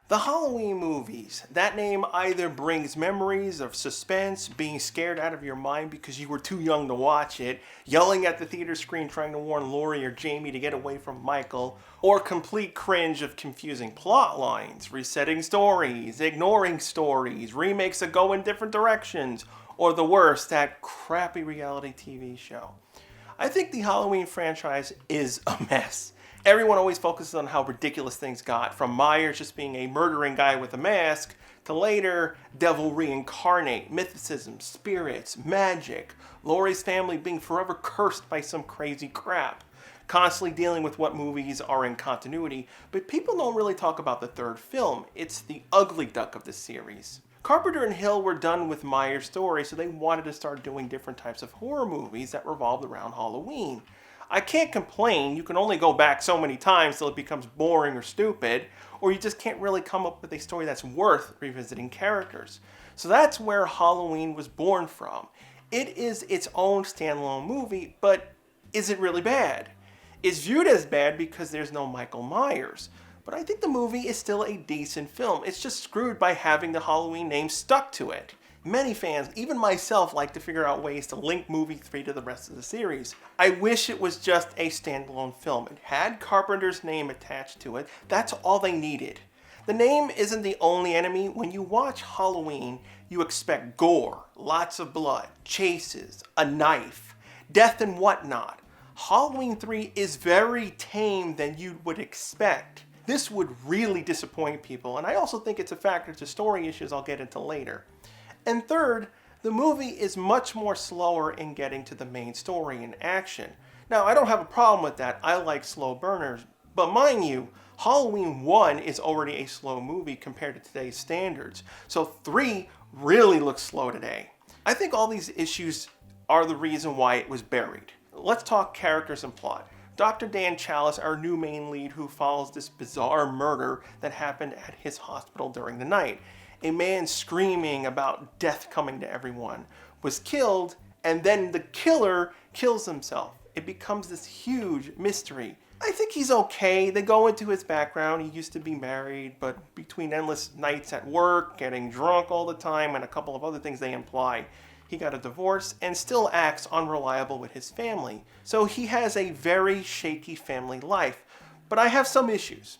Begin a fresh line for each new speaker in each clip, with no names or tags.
The Halloween movies. That name either brings memories of suspense, being scared out of your mind because you were too young to watch it, yelling at the theater screen trying to warn Laurie or Jamie to get away from Michael, or complete cringe of confusing plot lines, resetting stories, ignoring stories, remakes that go in different directions, or the worst, that crappy reality TV show. I think the Halloween franchise is a mess. Everyone always focuses on how ridiculous things got, from Myers just being a murdering guy with a mask, to later, devil reincarnate, mythicism, spirits, magic, Laurie's family being forever cursed by some crazy crap, constantly dealing with what movies are in continuity, but people don't really talk about the third film. It's the ugly duck of the series. Carpenter and Hill were done with Myers' story, so they wanted to start doing different types of horror movies that revolved around Halloween. I can't complain, you can only go back so many times till it becomes boring or stupid, or you just can't really come up with a story that's worth revisiting characters. So that's where Halloween was born from. It is its own standalone movie, but is it really bad? It's viewed as bad because there's no Michael Myers. But I think the movie is still a decent film. It's just screwed by having the Halloween name stuck to it. Many fans, even myself, like to figure out ways to link movie 3 to the rest of the series. I wish it was just a standalone film. It had Carpenter's name attached to it. That's all they needed. The name isn't the only enemy. When you watch Halloween, you expect gore, lots of blood, chases, a knife, death and whatnot. Halloween 3 is very tame than you would expect. This would really disappoint people, and I also think it's a factor to story issues I'll get into later. And third, the movie is much more slower in getting to the main story and action. Now, I don't have a problem with that. I like slow burners. But mind you, Halloween 1 is already a slow movie compared to today's standards. So 3 really looks slow today. I think all these issues are the reason why it was buried. Let's talk characters and plot. Dr. Dan Chalice, our new main lead, who follows this bizarre murder that happened at his hospital during the night. A man screaming about death coming to everyone was killed, and then the killer kills himself. It becomes this huge mystery. I think he's okay. They go into his background. He used to be married, but between endless nights at work, getting drunk all the time, and a couple of other things they imply, he got a divorce and still acts unreliable with his family. So he has a very shaky family life. But I have some issues.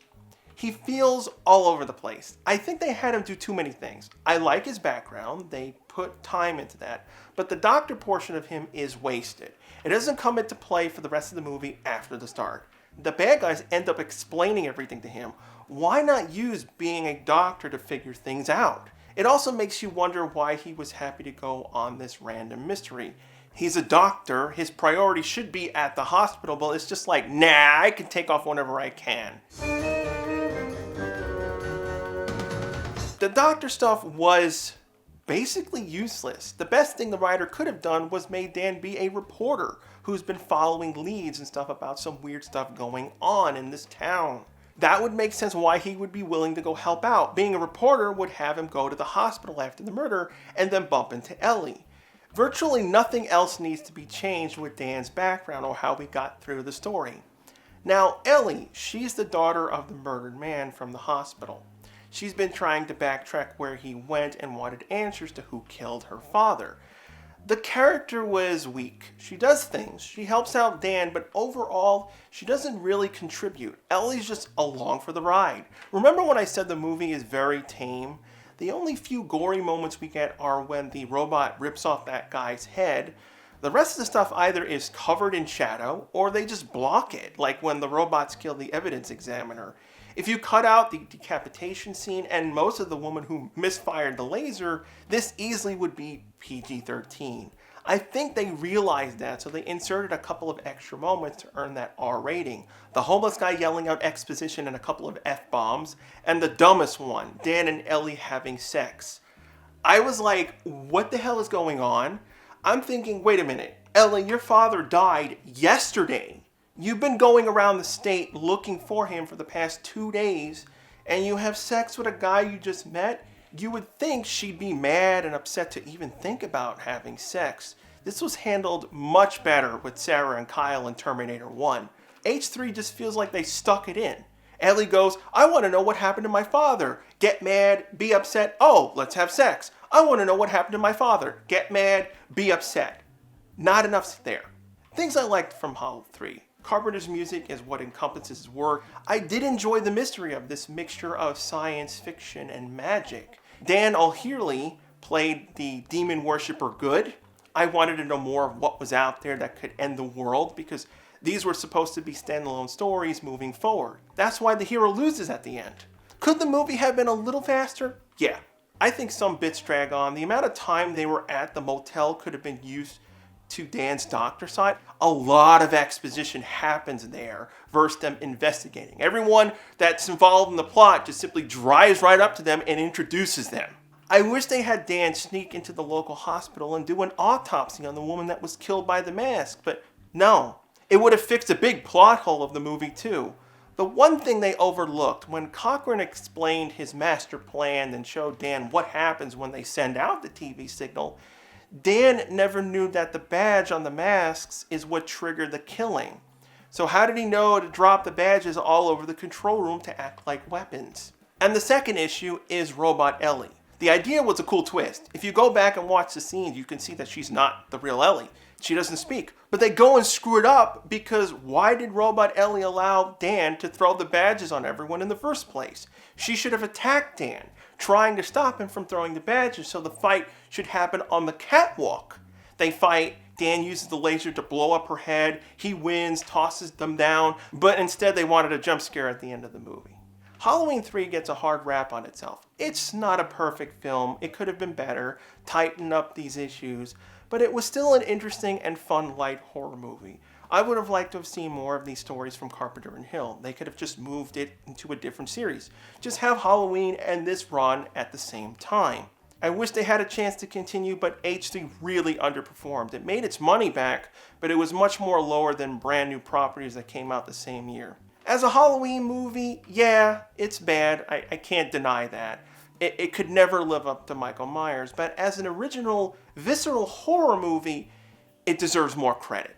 He feels all over the place. I think they had him do too many things. I like his background. They put time into that. But the doctor portion of him is wasted. It doesn't come into play for the rest of the movie after the start. The bad guys end up explaining everything to him. Why not use being a doctor to figure things out? It also makes you wonder why he was happy to go on this random mystery. He's a doctor, his priority should be at the hospital, but it's just like, nah, I can take off whenever I can. The doctor stuff was basically useless. The best thing the writer could have done was made Dan be a reporter who's been following leads and stuff about some weird stuff going on in this town. That would make sense why he would be willing to go help out. Being a reporter would have him go to the hospital after the murder and then bump into Ellie. Virtually nothing else needs to be changed with Dan's background or how we got through the story. Now, Ellie, she's the daughter of the murdered man from the hospital. She's been trying to backtrack where he went and wanted answers to who killed her father. The character was weak. She does things. She helps out Dan, but overall, she doesn't really contribute. Ellie's just along for the ride. Remember when I said the movie is very tame? The only few gory moments we get are when the robot rips off that guy's head. The rest of the stuff either is covered in shadow or they just block it, like when the robots kill the evidence examiner. If you cut out the decapitation scene and most of the woman who misfired the laser, this easily would be PG-13. I think they realized that, so they inserted a couple of extra moments to earn that R rating. The homeless guy yelling out exposition and a couple of F-bombs, and the dumbest one, Dan and Ellie having sex. I was like, what the hell is going on? I'm thinking, wait a minute, Ellie, your father died yesterday. You've been going around the state looking for him for the past 2 days, and you have sex with a guy you just met? You would think she'd be mad and upset to even think about having sex. This was handled much better with Sarah and Kyle in Terminator 1. H3 just feels like they stuck it in. Ellie goes, I want to know what happened to my father. Get mad, be upset. Oh, let's have sex. I want to know what happened to my father. Get mad, be upset. Not enough there. Things I liked from Hollow 3. Carpenter's music is what encompasses his work. I did enjoy the mystery of this mixture of science fiction and magic. Dan O'Herlihy played the demon worshiper Good. I wanted to know more of what was out there that could end the world because these were supposed to be standalone stories moving forward. That's why the hero loses at the end. Could the movie have been a little faster? Yeah. I think some bits drag on. The amount of time they were at the motel could have been used to Dan's doctor side. A lot of exposition happens there versus them investigating. Everyone that's involved in the plot just simply drives right up to them and introduces them. I wish they had Dan sneak into the local hospital and do an autopsy on the woman that was killed by the mask, but no. It would have fixed a big plot hole of the movie too. The one thing they overlooked, when Cochran explained his master plan and showed Dan what happens when they send out the TV signal, Dan never knew that the badge on the masks is what triggered the killing. So how did he know to drop the badges all over the control room to act like weapons? And the second issue is Robot Ellie. The idea was a cool twist. If you go back and watch the scenes, you can see that she's not the real Ellie. She doesn't speak. But they go and screw it up because why did Robot Ellie allow Dan to throw the badges on everyone in the first place? She should have attacked Dan, trying to stop him from throwing the badges, so the fight should happen on the catwalk. They fight, Dan uses the laser to blow up her head, he wins, tosses them down, but instead they wanted a jump scare at the end of the movie. Halloween 3 gets a hard rap on itself. It's not a perfect film, it could have been better, tighten up these issues, but it was still an interesting and fun light horror movie. I would have liked to have seen more of these stories from Carpenter and Hill. They could have just moved it into a different series. Just have Halloween and this run at the same time. I wish they had a chance to continue, but H3 really underperformed. It made its money back, but it was much more lower than brand new properties that came out the same year. As a Halloween movie, yeah, it's bad. I can't deny that. It could never live up to Michael Myers, but as an original, visceral horror movie, it deserves more credit.